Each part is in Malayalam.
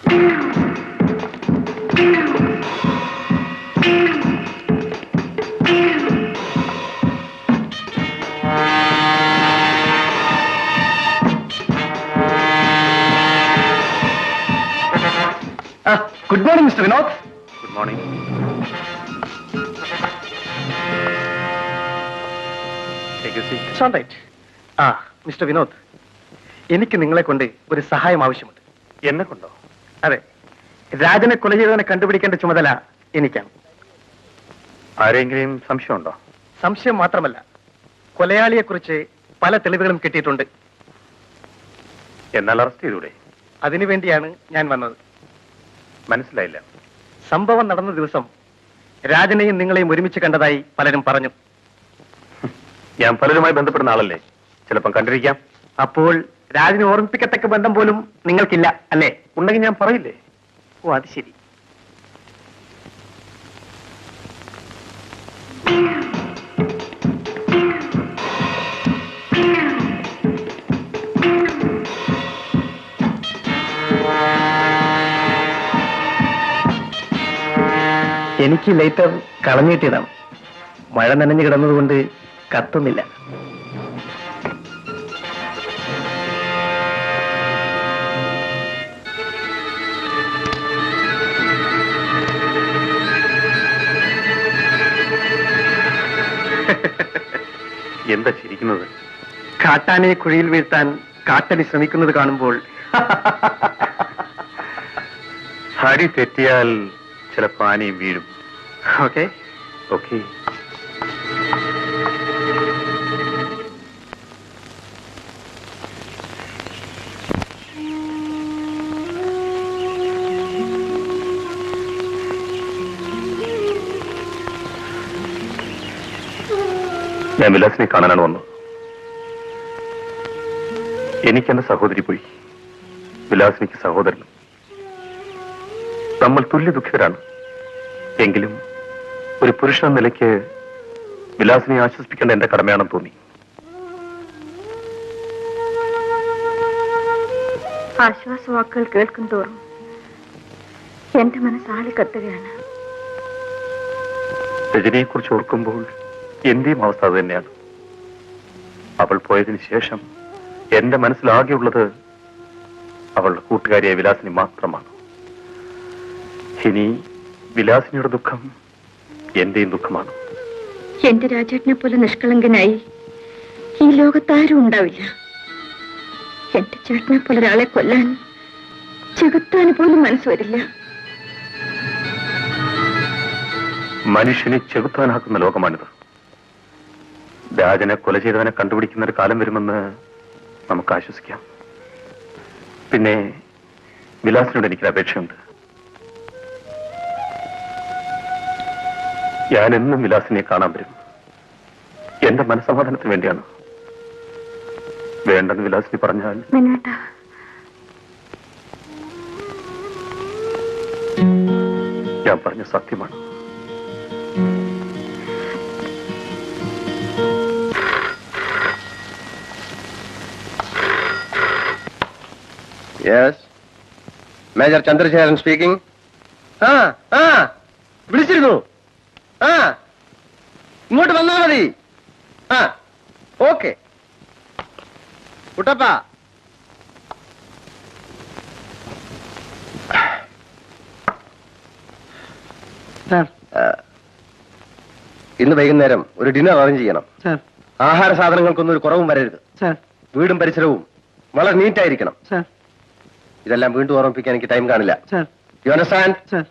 Good morning, Mr. Vinod. Good morning. Take a seat. It's all right. Mr. Vinod, എനിക്ക് നിങ്ങളെ കൊണ്ട് ഒരു സഹായം ആവശ്യമുണ്ട്. എന്നെ കൊണ്ടോ? അതെ, രാജനെ കൊല ചെയ്തവനെ കണ്ടുപിടിക്കേണ്ട ചുമതല എനിക്കാണ്. ആരെങ്കിലും സംശയമുണ്ടോ? സംശയം മാത്രമല്ല, കൊലയാളിയെക്കുറിച്ച് പല തെളിവുകളും കിട്ടിയിട്ടുണ്ട്. എന്നാൽ അറസ്റ്റ് ചെയ്തൂടെ? അതിനുവേണ്ടിയാണ് ഞാൻ വന്നത്. മനസ്സിലായില്ല. സംഭവം നടന്ന ദിവസം രാജനെയും നിങ്ങളെയും ഒരുമിച്ച് കണ്ടതായി പലരും പറഞ്ഞു. ഞാൻ പലരുമായി ബന്ധപ്പെടുന്ന ആളല്ലേ, ചിലപ്പം കണ്ടിരിക്കാം. അപ്പോൾ രാജനെ ഓർമ്മിപ്പിക്കത്തക്ക ബന്ധം പോലും നിങ്ങൾക്കില്ല അല്ലേ? ഉണ്ടെങ്കിൽ ഞാൻ പറയില്ലേ. ഓ, അത് ശരി. എനിക്ക് ലൈറ്റർ കളഞ്ഞിട്ടിടാം. മഴ നനഞ്ഞു കിടന്നതുകൊണ്ട് കത്തുന്നില്ല. എന്താ ചിരിക്കുന്നത്? കാട്ടാനയെ കുഴിയിൽ വീഴ്ത്താൻ കാട്ടലി ശ്രമിക്കുന്നത് കാണുമ്പോൾ ഹരി തെറ്റിയാൽ ചിലപ്പോൾ ആനയും വീഴും. Okay okay. ഞാൻ വിലാസിനെ കാണാനാണ് വന്നത്. എനിക്കെന്റെ സഹോദരി പോയി, വിലാസിനിക്ക് സഹോദരനും. നമ്മൾ തുല്യ ദുഃഖിതരാണ്. എങ്കിലും ഒരു പുരുഷൻ എന്ന നിലയ്ക്ക് വിലാസിനെ ആശ്വസിപ്പിക്കേണ്ട എന്റെ കടമയാണെന്ന് തോന്നി. ആശ്വാസവാക്കുകൾ കേൾക്കും തോറും എന്റെ മനസ്സാളി കത്തുകയാണ്. രജനിയെ കുറിച്ച് ഓർക്കുമ്പോൾ എന്റെയും അവസ്ഥ അത് തന്നെയാണ്. അവൾ പോയതിനു ശേഷം എന്റെ മനസ്സിലാകെയുള്ളത് അവളുടെ കൂട്ടുകാരിയായ വിലാസിനി മാത്രമാണ്. ഇനി വിലാസിനിയുടെ ദുഃഖം എന്റെയും ദുഃഖമാണ്. എന്റെ രാജേട്ടനെ പോലെ നിഷ്കളങ്കനായി ഈ ലോകത്താരും ഉണ്ടാവില്ല. എന്റെ ചേട്ടനെ പോലെ ഒരാളെ കൊല്ലാൻ ചെകുത്താന് പോലും മനസ്സ് വരില്ല. മനുഷ്യനെ ചെകുത്താനാക്കുന്ന ലോകമാണിത്. രാജനെ കൊല ചെയ്തവനെ കണ്ടുപിടിക്കുന്ന ഒരു കാലം വരുമെന്ന് നമുക്ക് ആശ്വസിക്കാം. പിന്നെ വിലാസിനോട് എനിക്കൊരു അപേക്ഷയുണ്ട്. ഞാൻ എന്നും വിലാസിനെ കാണാൻ വരും. എന്റെ മനസ്സമാധാനത്തിന് വേണ്ടിയാണ്. വേണ്ടെന്ന് വിലാസിനി പറഞ്ഞാൽ ഞാൻ പറഞ്ഞ സത്യമാണ്. Yes, major Chandrasekharan speaking. വിളിച്ചിരുന്നു. ഇങ്ങോട്ട് വന്നാ മതി. ഓക്കെ കുട്ടപ്പ. ഇന്ന് വൈകുന്നേരം ഒരു ഡിന്നർ അറേഞ്ച് ചെയ്യണം. ആഹാര സാധനങ്ങൾക്കൊന്നും ഒരു കുറവും വരരുത്. വീടും പരിസരവും വളരെ നീറ്റായിരിക്കണം. ഇതെല്ലാം വീണ്ടും ഓർമ്മിപ്പിക്കാൻ എനിക്ക് ടൈം കാണില്ല. You understand?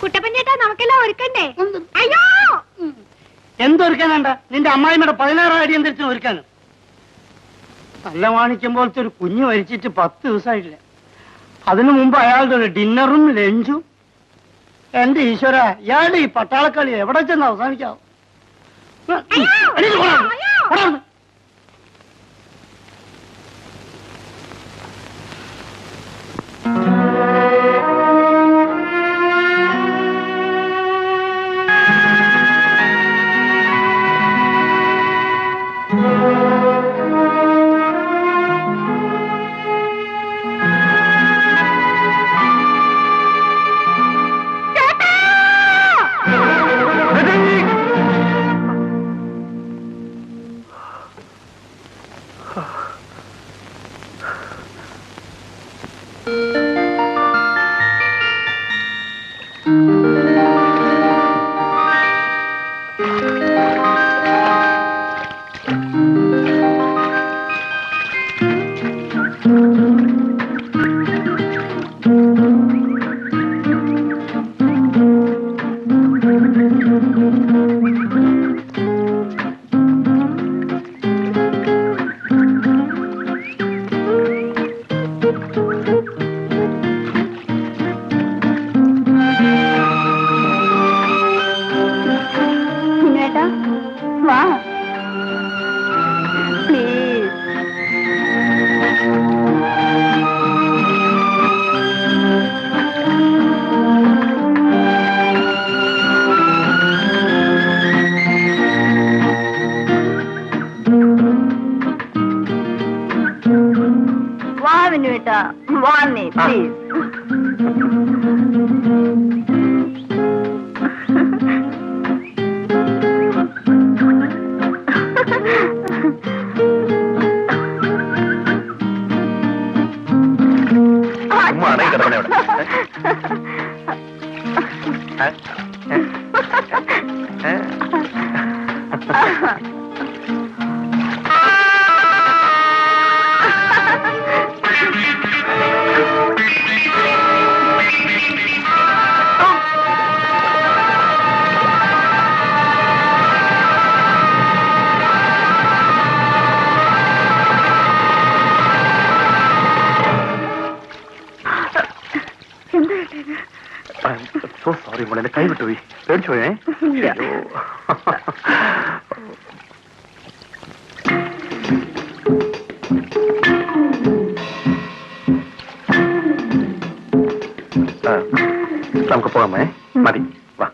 കുട്ടപ്പഞ്ചേട്ടാ, നമുക്കെല്ലാം ഒരുക്കണ്ടേ? അയ്യോ, എന്തൊരുക്കാനുണ്ട? നിന്റെ അമ്മായിമ്മയുടെ 16 അടി എന്തിനും ഒരുക്കാനും. നല്ല മാണിക്യം പോലത്തെ ഒരു കുഞ്ഞ് മരിച്ചിട്ട് 10 ദിവസമായിട്ടില്ല. അതിനു മുമ്പ് അയാളുടെ ഒരു ഡിന്നറും ലഞ്ചും. എന്റെ ഈശ്വര, ഇയാളുടെ ഈ പട്ടാളക്കളി എവിടെ ചെന്ന് അവസാനിക്കാവും? വാ പ്ലീസ്. വാ വിനുവേട്ടാ, വാ നീ പ്ലീസ്. സോ സോറി മോളെ, എന്റെ കൈ വിട്ടുപോയി, പേടിച്ചു പോയേ. നമുക്ക് പോകാമേ, മതി വാ.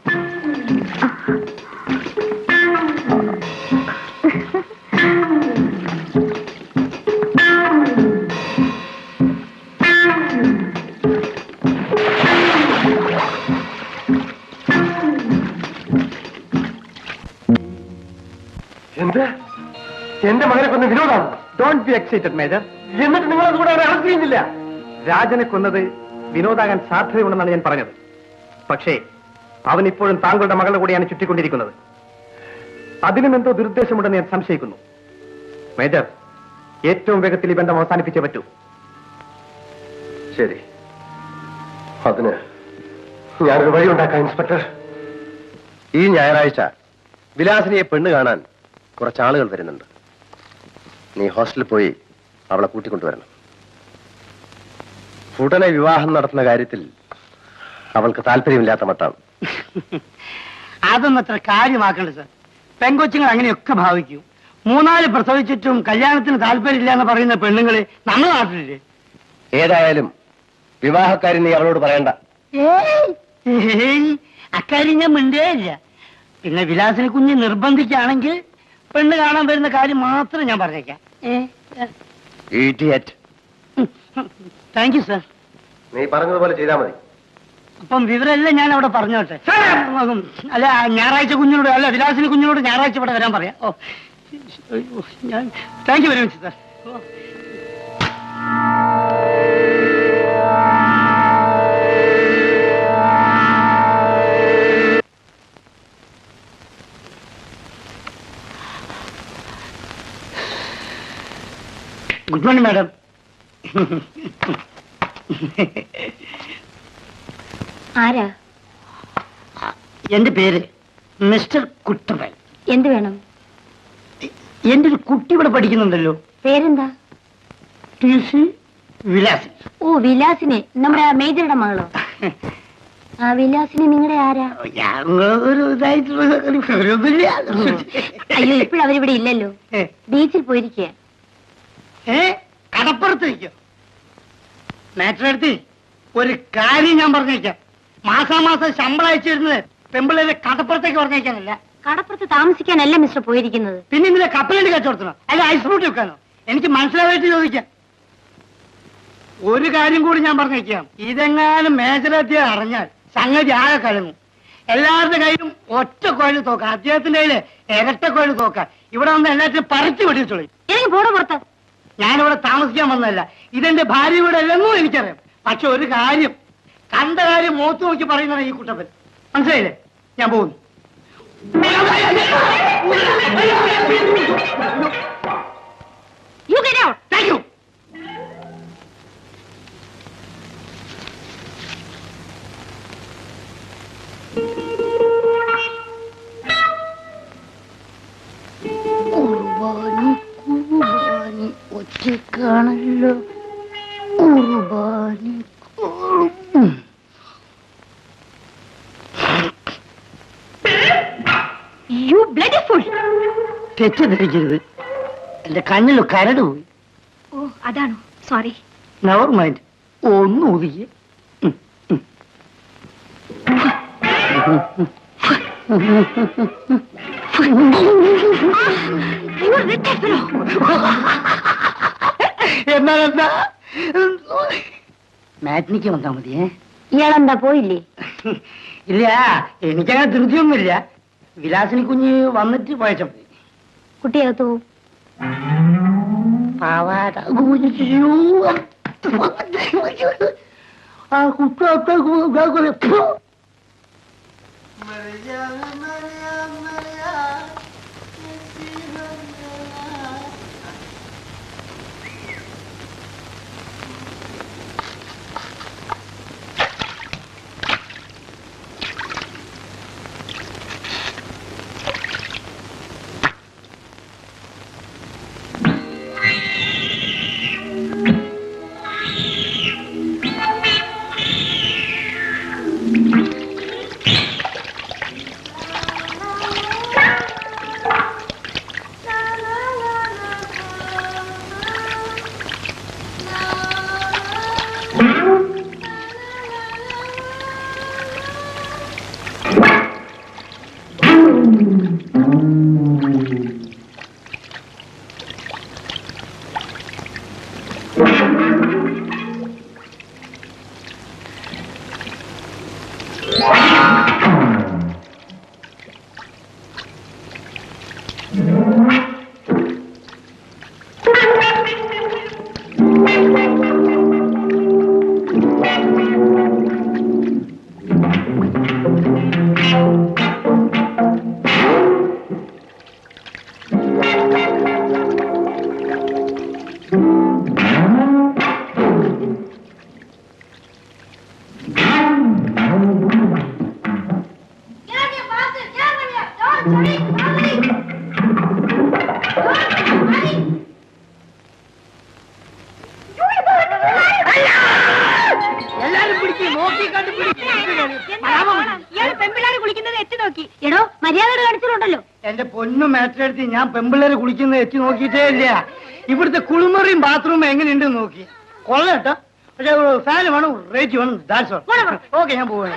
എന്റെ മകനെ കൊന്ന വിനോദാണ്. Don't be excited major. എന്നിട്ട് നിങ്ങൾ അതുകൂടെ അറസ്റ്റ് ചെയ്യുന്നില്ല. രാജനെ കൊന്നത് വിനോദാകാൻ സാധ്യതയുണ്ടെന്നാണ് ഞാൻ പറഞ്ഞത്. പക്ഷേ അവൻ ഇപ്പോഴും താങ്കളുടെ മകളുടെ കൂടെയാണ് ചുറ്റിക്കൊണ്ടിരിക്കുന്നത്. അതിനും എന്തോ ദുരുദ്ദേശമുണ്ടെന്ന് ഞാൻ സംശയിക്കുന്നു. മേജർ, ഏറ്റവും വേഗത്തിൽ ഈ ബന്ധം അവസാനിപ്പിച്ചേ പറ്റൂ. ശരി, അതിന് ഞാനൊരു വഴി ഉണ്ടാക്കാം ഇൻസ്പെക്ടർ. ഈ ഞായറാഴ്ച വിലാസിനിയെ പെണ്ണ് കാണാൻ കുറച്ചാളുകൾ വരുന്നുണ്ട്. നീ ഹോസ്റ്റലിൽ പോയി അവളെ കൂട്ടിക്കൊണ്ടുവരണം. ഉടനെ വിവാഹം നടത്തുന്ന കാര്യത്തിൽ അവൾക്ക് താല്പര്യമില്ലാത്ത മട്ടാണ്. അതൊന്നും അത്ര കാര്യമാക്കണ്ട സാർ. പെൺകൊച്ചുങ്ങൾ അങ്ങനെയൊക്കെ ഭാവിക്കും. 3-4 പ്രസവിച്ചിട്ടും കല്യാണത്തിന് താല്പര്യമില്ല എന്ന് പറയുന്ന പെണ്ണുങ്ങള് നമ്മുടെ നാട്ടിലില്ലേ? ഏതായാലും വിവാഹക്കാരി നീ അവളോട് പറയണ്ട. അക്കാര്യം ഞാൻ മിണ്ടേ ഇല്ല. പിന്നെ വിലാസിനെ കുഞ്ഞ് നിർബന്ധിക്കുകയാണെങ്കിൽ പെണ്ണ് കാണാൻ വരുന്ന കാര്യം മാത്രം ഞാൻ പറഞ്ഞേക്കാം. Thank you sir. നീ പറഞ്ഞതുപോലെ ചെയ്താൽ മതി. അപ്പം വിവരമെല്ലാം ഞാൻ അവിടെ പറഞ്ഞോട്ടെ. അല്ല, ഞായറാഴ്ച കുഞ്ഞിനോട്, അല്ല വിലാസിന് കുഞ്ഞിനോട് ഞായറാഴ്ച ഇവിടെ വരാൻ പറയാം. ഓ, ഞാൻ thank you very much sir. Good morning madam. ആരാ? എന്റെ പേര് മിസ്റ്റർ കുട്ടപ്പൻ. എന്ത് വേണം? എന്റെ ഒരു കുട്ടി ഇവിടെ പഠിക്കുന്നുണ്ടല്ലോ. പേരെന്താ? വിലാസിനി. ഓ, വിലാസിനി, നമ്മുടെ മേജറുടെ മകളോ? ആ വിലാസിനി നിങ്ങളുടെ ആരാ? അയ്യോ, ഇപ്പോഴും അവരിവിടെ ഇല്ലല്ലോ, ബീച്ചിൽ പോയിരിക്കുക. കടപ്പുറത്ത് നിൽക്കോ? മാറ്ററെടുത്ത് ഒരു കാര്യം ഞാൻ പറഞ്ഞേക്കാം. മാസാമാസം ശമ്പളം അയച്ചു തരുന്നത് പെമ്പിള്ളേരെ കടപ്പുറത്തേക്ക് പറഞ്ഞേക്കാനല്ല. കടപ്പുറത്ത് താമസിക്കാനല്ല മിസ്റ്റർ പോയിരിക്കുന്നത്. പിന്നെ ഇന്നലെ കപ്പലണ്ടി കച്ചവടത്തണോ അല്ല ഐസ് ഫ്രൂട്ട് വെക്കാനോ? എനിക്ക് മനസ്സിലായിട്ട് ചോദിക്കാം. ഒരു കാര്യം കൂടി ഞാൻ പറഞ്ഞേക്കാം. ഇതെങ്ങാനും മേജറെത്തിയ അറിഞ്ഞാൽ സംഗതി ആകെ കലങ്ങും. എല്ലാവരുടെ കയ്യിലും ഒറ്റ കോഴി തോക്കാം, അദ്ദേഹത്തിന്റെ കയ്യില് ഇരട്ട കോഴി തോക്കാം. ഇവിടെ വന്ന് എല്ലാത്തിനും പറിച്ചു വെടിച്ചോളി. എനിക്ക് പോടോ പുറത്ത്. ഞാനിവിടെ താമസിക്കാൻ വന്നതല്ല, ഇതെന്റെ ഭാര്യ ഇവിടെ അല്ലെന്നും എനിക്കറിയാം. പക്ഷെ ഒരു കാര്യം, കണ്ട കാര്യം മുഖത്ത് നോക്കി പറയുന്നതാണ് ഈ കുട്ടപ്പൻ. മനസ്സിലായില്ലേ? ഞാൻ പോകുന്നു. You get out. Thank you. കുർബാനി ഒറ്റക്കാണല്ലോ. കുർബാനി. You bloody fool! തെറ്റിദ്ധരിക്കരുത്, എന്റെ കണ്ണിൽ കരട് പോയി. ഓ അതാണോ? സോറി. Never mind. ഒന്ന് ഒതുക്കി. എന്നാലെന്താ, മാറ്റിനിക്ക് വന്നാ മതിയേ. ഇയാളെന്താ പോയില്ലേ? ഇല്ല, എനിക്കങ്ങനെ ധൃതിയൊന്നുമില്ല. വിലാസിനി കുഞ്ഞ് വന്നിട്ട് പോയച്ച കുട്ടിയകത്തു പാവാട ആ കുട്ടി എല്ലാരും പിടിച്ച് നോക്കി കണ്ടു പെൺപിള്ളേരെ കുളിക്കുന്നത് എത്തി നോക്കി. എടോ മര്യാദ കാണിച്ചിട്ടുണ്ടല്ലോ. എന്റെ പൊന്നും മാറ്റിലെടുത്ത് ഞാൻ പെമ്പിള്ളേര് കുളിക്കുന്നത് എത്തി നോക്കിയിട്ടേ ഇല്ല. ഇവിടുത്തെ കുളിമുറിയും ബാത്റൂമും എങ്ങനെയുണ്ടെന്ന് നോക്കി. കൊള്ളട്ടോ, പക്ഷെ ഫാന് വേണം, റേറ്റ് വേണം. That's all. ഓക്കെ, ഞാൻ പോവാണ്.